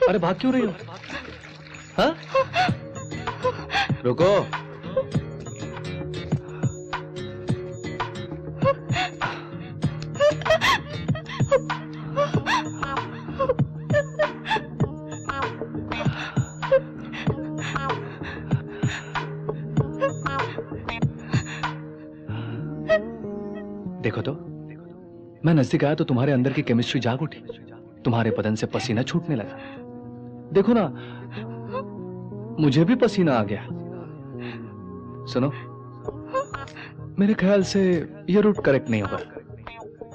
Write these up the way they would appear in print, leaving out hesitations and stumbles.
अरे भाग क्यों रही हो? हाँ? रुको। देखो तो, मैं नजदीक आया तो तुम्हारे अंदर की केमिस्ट्री जाग उठी, तुम्हारे बदन से पसीना छूटने लगा। देखो ना, मुझे भी पसीना आ गया। सुनो, मेरे ख्याल से ये रूट करेक्ट नहीं होगा।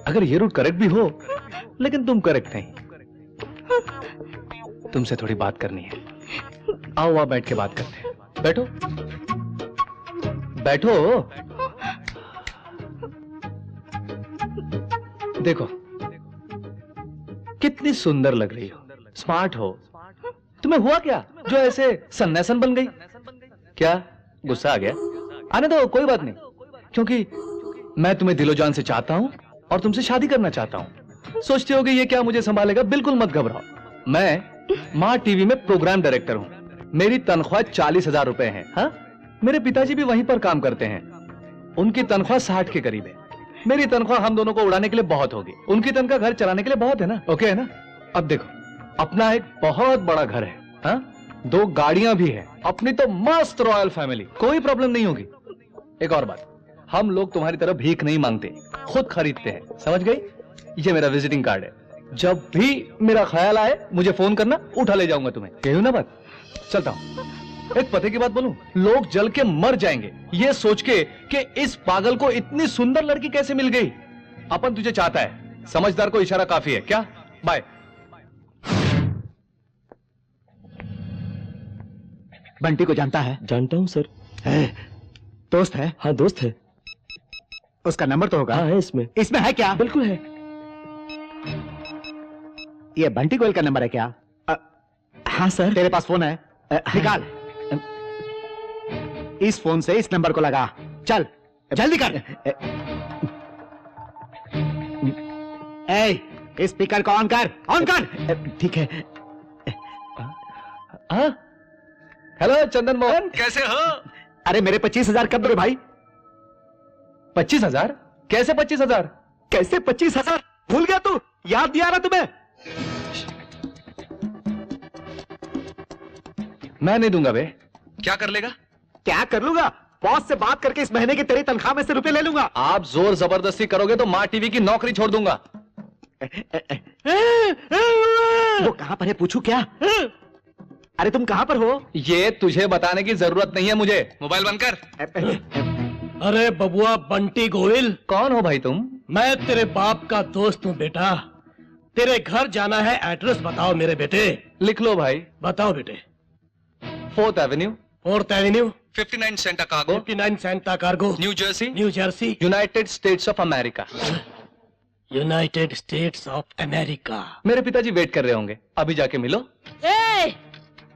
अगर ये रूट करेक्ट भी हो, लेकिन तुम करेक्ट नहीं। तुमसे थोड़ी बात करनी है। आओ वहां बैठ के बात करते हैं। बैठो बैठो। देखो कितनी सुंदर लग रही हो, स्मार्ट हो। तुम्हें हुआ क्या जो ऐसे सन्यासन बन गई? क्या गुस्सा आ गया? आने दो, कोई बात नहीं, क्योंकि मैं तुम्हें दिलो जान से चाहता हूं और तुमसे शादी करना चाहता हूं। सोचते होगे ये क्या मुझे संभालेगा? बिल्कुल मत घबराओ। मैं मां टीवी में प्रोग्राम डायरेक्टर हूं। मेरी तनख्वाह 40,000 रुपए है। हाँ, मेरे पिताजी भी वहीं पर काम करते हैं। उनकी तनख्वाह 60 के करीब है। मेरी तनख्वाह हम दोनों को उड़ाने के लिए बहुत होगी, उनकी तनख्वाह घर चलाने के लिए बहुत है ना। ओके है ना? अब देखो, अपना एक बहुत बड़ा घर है, हाँ? 2 गाड़ियां भी है, अपनी तो मस्त रॉयल फैमिली, कोई प्रॉब्लम नहीं होगी। एक और बात, हम लोग तुम्हारी तरह भीख नहीं मांगते, खुद खरीदते हैं, समझ गई? ये मेरा विजिटिंग कार्ड है। जब भी मेरा ख्याल आए मुझे फोन करना, उठा ले जाऊंगा तुम्हें। कहूं ना बात? चलता हूं। एक पते की बात बोलूं, लोग जल के मर जाएंगे ये सोच के कि इस पागल को इतनी सुंदर लड़की कैसे मिल गई। अपन तुझे चाहता है, समझदार को इशारा काफी है। क्या? बाय। बंटी को जानता है? जानता हूं सर। है? दोस्त है? हाँ दोस्त है। उसका नंबर तो होगा? हाँ है इसमें। इसमें है क्या? बिल्कुल है। ये बंटी गोयल का नंबर है क्या? हाँ सर। तेरे पास फोन है? निकाल। इस फोन से इस नंबर को लगा। चल जल्दी कर। ए, स्पीकर को ऑन कर, ऑन कर। ठीक है। हेलो चंदन मोहन, कैसे हो? अरे मेरे 25,000 कब दोगे भाई? 25,000? कैसे 25,000? कैसे 25,000? भूल गया तू? याद नहीं आ रहा तुम्हें? मैं नहीं दूंगा बे। क्या कर लेगा? क्या कर लूंगा? बॉस से बात करके इस महीने की तेरी तनख्वाह में से रुपए ले लूंगा। आप जोर जबरदस्ती करोगे तो मां टीवी की नौकरी छोड़ दूंगा। वो कहां पर है पूछूं क्या? अरे तुम कहां पर हो? ये तुझे बताने की जरूरत नहीं है मुझे। मोबाइल बंद कर। अरे बबुआ बंटी गोयल। कौन हो भाई तुम? मैं तेरे बाप का दोस्त हूँ बेटा। तेरे घर जाना है, एड्रेस बताओ मेरे बेटे। लिख लो भाई। बताओ बेटे। 4th Avenue, 4th Avenue, 59 Santa cargo, 59 Santa cargo, new Jersey, new Jersey, United states of America. United states of America. मेरे पिताजी वेट कर रहे होंगे, अभी जाके मिलो।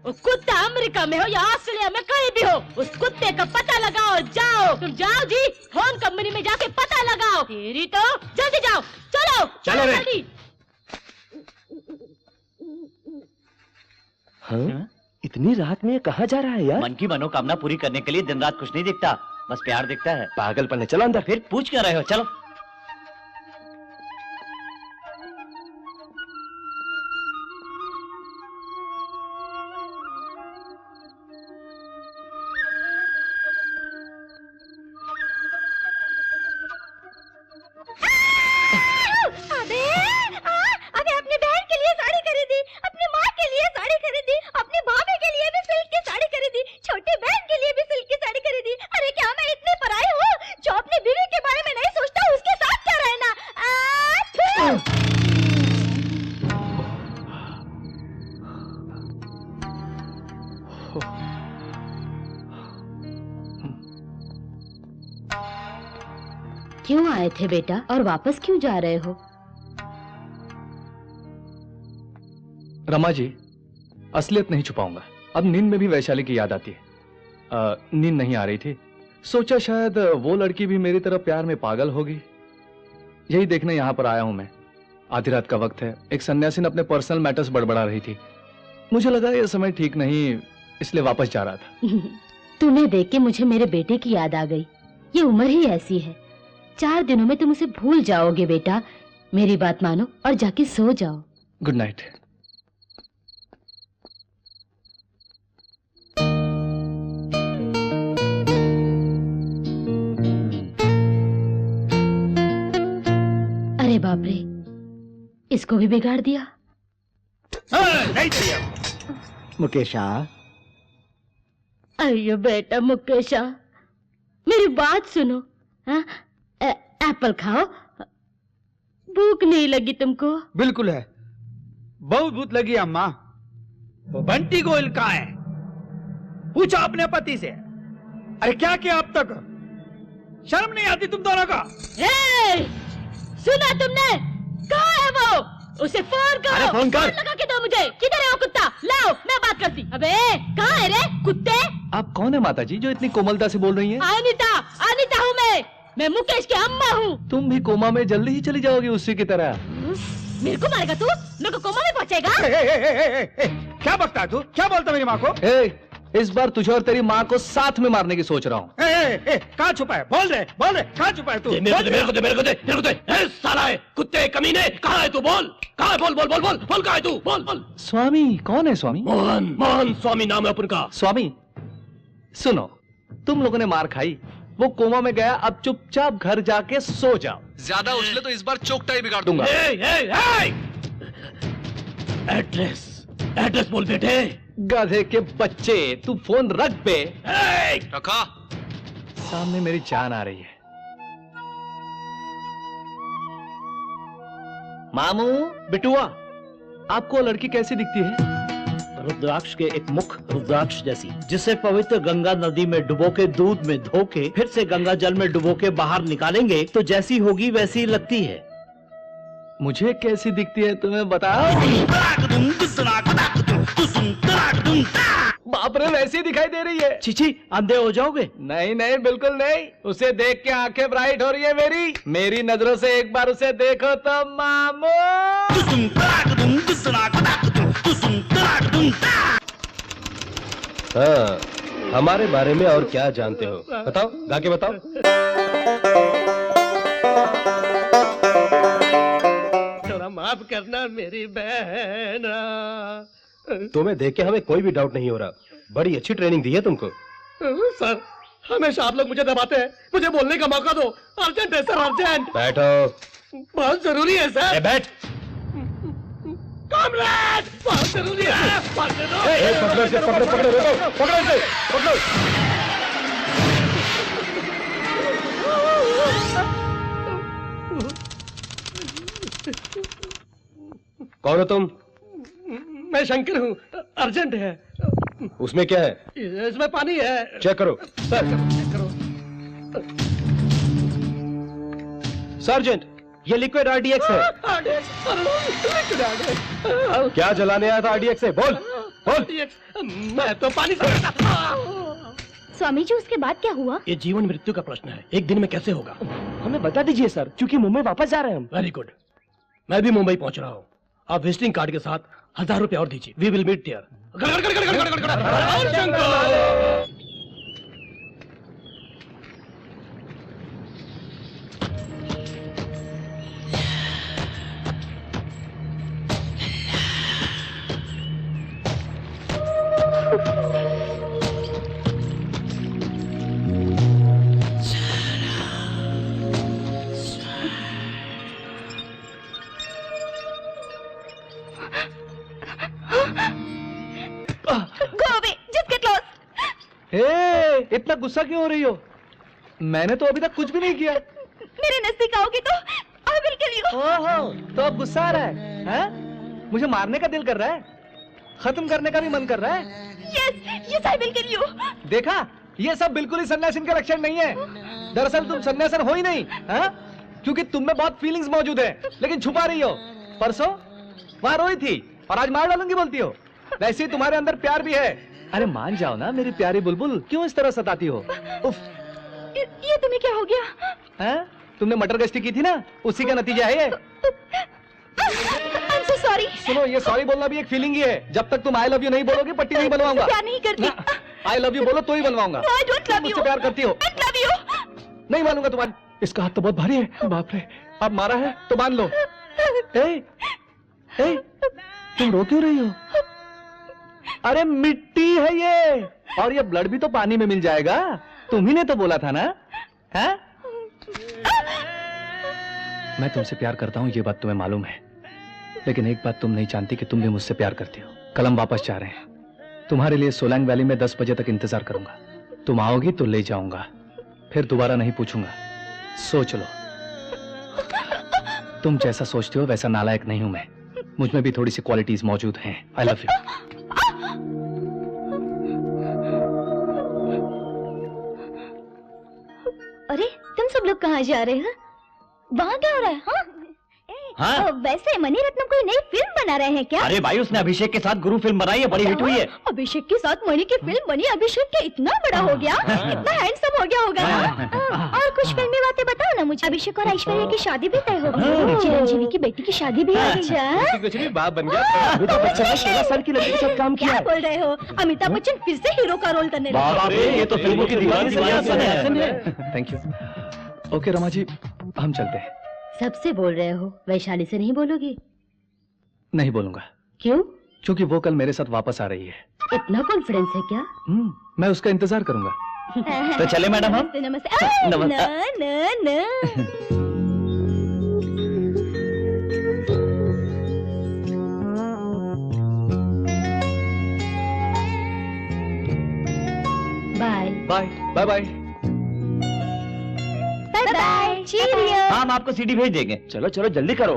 उस कुत्ता अमेरिका में हो या ऑस्ट्रेलिया में कहीं भी हो, उस कुत्ते का पता लगाओ। जाओ, तुम जाओ जी, फोन कंपनी में जाके पता लगाओ। तेरी तो जल्दी जाओ, चलो चलो रे। जल्दी। हाँ? इतनी रात में कहाँ जा रहा है यार? मन की मनोकामना पूरी करने के लिए दिन रात कुछ नहीं दिखता, बस प्यार दिखता है। पागलपन है, चलो अंदर। फिर पूछ क्या रहे हो? चलो। अबे अपनी बहन के लिए साड़ी खरीदी, अपनी माँ के लिए साड़ी खरीदी, अपनी भाभी के लिए भी सिल्क की साड़ी खरीदी, छोटी बहन के लिए भी सिल्क की साड़ी खरीदी। अरे क्या मैं इतनी पराई हूँ जो अपनी बीवी के बारे में नहीं सोचता? उसके साथ क्या रहना? क्यों आए थे बेटा और वापस क्यों जा रहे हो? रमा जी, असलियत नहीं छुपाऊंगा, अब नींद में भी वैशाली की याद आती है। नींद नहीं आ रही थी, सोचा शायद वो लड़की भी मेरी तरह प्यार में पागल होगी। यही देखने यहाँ पर आया हूं मैं। आधी रात का वक्त है, एक सन्यासीन अपने पर्सनल मैटर्स बड़बड़ा रही थी। मुझे लगा ये समय ठीक नहीं, इसलिए वापस जा रहा था। तुम्हें देख के मुझे मेरे बेटे की याद आ गई। ये उम्र ही ऐसी है, 4 दिनों में तुम उसे भूल जाओगे बेटा। मेरी बात मानो और जाके सो जाओ। Good night. अरे बाप रे, इसको भी बिगाड़ दिया। नहीं चाहिए। मुकेशा, अयो बेटा मुकेशा, मेरी बात सुनो। हाँ, एप्पल खाओ। भूख नहीं लगी तुमको? बिल्कुल है, बहुत भूख लगी अम्मा। वो बंटी गोयल कहाँ है? पूछा अपने पति से। अरे क्या किया अब तक? शर्म नहीं आती तुम दोनों का? सुना तुमने? कहाँ है वो? उसे फोन करो। अरे फोन कर। लगा के दो मुझे। किधर है वो कुत्ता? लाओ, मैं बात करती। अबे कहाँ है रे कुत्ते? आप कौन है माताजी जो इतनी कोमलता से बोल रही हैं? अनिता हूँ मैं मुकेश की अम्मा हूँ। तुम भी कोमा में जल्दी ही चली जाओगी उसी की तरह। मेरे को मारेगा तू? मेरे को कोमा में पहुँचेगा? क्या बकता है तू? क्या बोलता मेरी माँ को? इस बार तुझे और तेरी माँ को साथ में मारने की सोच रहा हूँ। कहाँ छुपा है? बोल रहे कहाँ छुपा है तू? मेरे को दे। साला है, कुत्ते कमीने, कहाँ है तू? बोल, कहाँ है? बोल कहाँ है तू? बोल। स्वामी कौन है? स्वामी मोहन स्वामी नाम है अपन का। स्वामी सुनो, तुम लोगों ने मार खाई, वो कोमा में गया, अब चुपचाप घर जाके सो जाओ। ज्यादा उछले तो इस बार चोकटा ही बिगाड़ दूंगा। एड्रेस बोल बेटे। गधे के बच्चे, तू फोन रख बे। रखा। सामने मेरी जान आ रही है। मामू, बिटुआ, आपको लड़की कैसी दिखती है? रुद्राक्ष के एक मुख रुद्राक्ष जैसी, जिसे पवित्र गंगा नदी में डुबो के दूध में धो के फिर से गंगा जल में डुबो के बाहर निकालेंगे तो जैसी होगी वैसी लगती है। मुझे कैसी दिखती है तुम्हें बताओ? बाप रे, वैसी दिखाई दे रही है। चीची, अंधे हो जाओगे? नहीं नहीं, बिल्कुल नहीं। उसे देख के आंखें ब्राइट हो रही है मेरी नजरों से एक बार उसे देखो तो मामू। हाँ, हमारे बारे में और क्या जानते हो? बताओ, गा के बताओ। थोड़ा माफ करना मेरी बहन। तुम्हें देख के हमें कोई भी डाउट नहीं हो रहा। बड़ी अच्छी ट्रेनिंग दी है तुमको। सर, हमेशा आप लोग मुझे दबाते हैं। मुझे बोलने का मौका दो। अर्जेंट है सर, अर्जेंट। बैठो। बहुत जरूरी है सर। बैठ। कॉमरेड, बहुत जरूरी है। पकड़ो इसे, पकड़ो, रोको, पकड़ो इसे, पकड़ो। कौन हो तुम? मैं शंकर हूँ, अर्जेंट है। उसमें क्या है? इसमें पानी है। चेक करो। सर चेक करो। सर्जेंट, ये लिक्विड आरडीएक्स है। क्या जलाने आया था आरडीएक्स से? बोल। मैं तो पानी से। स्वामी जी, उसके बाद क्या हुआ? ये जीवन मृत्यु का प्रश्न है, एक दिन में कैसे होगा? हमें बता दीजिए सर, क्योंकि मुंबई वापस जा रहे हैं हम। वेरी गुड, मैं भी मुंबई पहुंच रहा हूँ। आप विजिटिंग कार्ड के साथ 1000 रुपए और दीजिए। We will meet there. इतना गुस्सा क्यों हो रही हो? मैंने तो अभी तक कुछ भी नहीं किया। मेरे नजदीक आओगे तो आई विल किल यू। ओहो, तो अब गुस्सा आ रहा है? हैं? मुझे मारने का दिल कर रहा है? खत्म करने का भी मन कर रहा है? Yes I will kill you. देखा, ये सब बिल्कुल ही सन्यासिन का लक्षण नहीं है। दरअसल तुम सन्यासन हो ही नहीं, हैं? क्योंकि तुम में बहुत फीलिंग्स मौजूद है, लेकिन छुपा रही हो। परसों वहां रोई थी और आज मार डालूंगी बोलती हो। वैसे ही तुम्हारे अंदर प्यार भी है। अरे मान जाओ ना मेरी प्यारी बुलबुल, क्यों इस तरह सताती हो? उफ, ये तुम्हें क्या हो गया? तुमने मटर गश्ती की थी ना, उसी का नतीजा है ये। I'm so sorry. सुनो, ये सॉरी बोलना भी एक फीलिंग ही है। जब तक तुम आई लव यू नहीं बोलोगे पट्टी नहीं बनवाऊंगा। प्यार नहीं करती। आई लव यू बोलो तो ही बनवाऊंगा। No, I don't love तुम मुझसे you. प्यार करती हो? I love you. नहीं मानूंगा तुम्हारी। इसका हाथ तो बहुत भारी है। बाप रे, अब मारा है तो मान लो। ए, तुम रो क्यों रही हो? अरे मिट्टी है ये, और ये ब्लड भी तो पानी में मिल जाएगा। तुम्ही ने तो बोला था ना, है? मैं तुमसे प्यार करता हूं, ये बात तुम्हें मालूम है, लेकिन एक बात तुम नहीं जानती कि तुम भी मुझसे प्यार करती हो। कल हम वापस जा रहे हैं। तुम्हारे लिए सोलंग वैली में 10 बजे तक इंतजार करूंगा। तुम आओगी तो ले जाऊंगा, फिर दोबारा नहीं पूछूंगा। सोच लो। तुम जैसा सोचते हो वैसा नालायक नहीं हूं मैं। मुझ में भी थोड़ी सी क्वालिटीज मौजूद हैं। I love you. अरे तुम सब लोग कहाँ जा रहे हो? वहाँ क्या हो रहा है? हाँ? वैसे मणि रत्नम कोई नई फिल्म बना रहे हैं क्या? अरे भाई, उसने अभिषेक के साथ गुरु फिल्म बनाई है, बड़ी हिट हुई है। अभिषेक के साथ मणि की फिल्म बनी, अभिषेक क्या इतना बड़ा हो गया, इतना हैंडसम हो गया होगा ना? और कुछ फिल्मी बातें बताओ ना मुझे। अभिषेक और ऐश्वर्या की शादी भी तय हो गई, चिरंजीवी की बेटी की शादी भी आ गई। कुछ नहीं, बाप बन गया। अमिताभ बच्चन ने 16 साल की लड़की के साथ काम किया क्या है। बोल रहे हो? अमिताभ बच्चन फिर से हीरो का रोल करने लगे। बाप रे, ये तो फिल्मों की दीवानी सिंहासन है। Thank you. Okay Rama ji, हम चलते हैं। सबसे बोल रहे हो, वैशाली से नहीं बोलोगी? नहीं बोलूंगा। क्यों? क्योंकि वो कल मेरे साथ वापस आ रही है। इतना कॉन्फिडेंस है क्या? मैं उसका इंतजार करूंगा। तो चले मैडम हम? नमस्ते। नमस्ते। न bye bye bye bye. Bye bye. Cheers. हम आपको सीडी भेज देंगे। चलो चलो जल्दी करो।